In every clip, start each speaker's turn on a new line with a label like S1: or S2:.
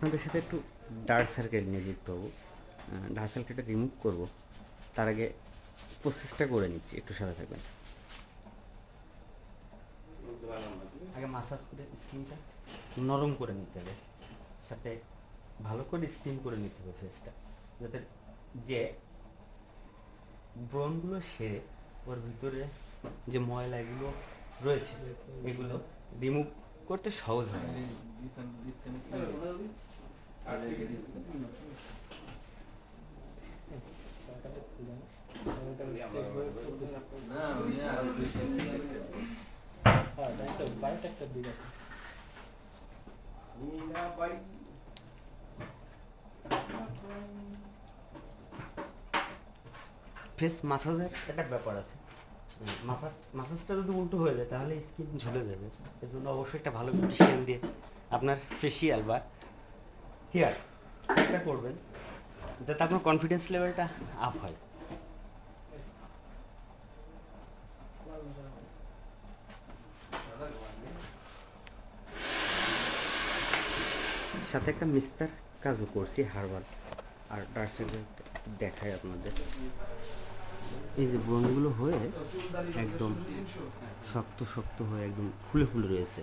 S1: আপনাদের সাথে একটু ডার্ক সার্কেল নিয়ে যুক্ত হবো। ডার্ক সার্কেলটা রিমুভ করব, তার আগে প্রসেসটা করে নিচ্ছি, একটু সাথে থাকবেন। আগে মাসাজ করে স্কিনটা নরম করে নিতে হবে, সাথে ভালো করে স্টিম করে নিতে হবে ফেসটা, যাতে যে ব্রণগুলো সেরে ওর ভিতরে যে ময়লা এগুলো রয়েছে এগুলো রিমুভ করতে সহজ হয়। ফেস মাসাজের একটা ব্যাপার আছে, মাসাজটা যদি উল্টো হয়ে যায় তাহলে স্কিন ঝুলে যাবে। এর জন্য অবশ্যই একটা ভালো বিউটিশিয়ান দিয়ে আপনার ফেসিয়াল বা হেয়ার চেষ্টা করবেন, যাতে আপনার কনফিডেন্স লেভেলটা আপ হয়। সাথে একটা মিস্টার কাজও করছি হার্বাল। আর তার সাথে দেখাই আপনাদের, এই যে ব্রণগুলো হয়ে একদম শক্ত শক্ত হয়ে একদম ফুলে ফুলে রয়েছে।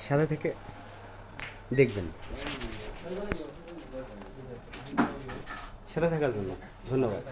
S1: সাথে থেকে দেখবেন। সাথে থাকার জন্য ধন্যবাদ।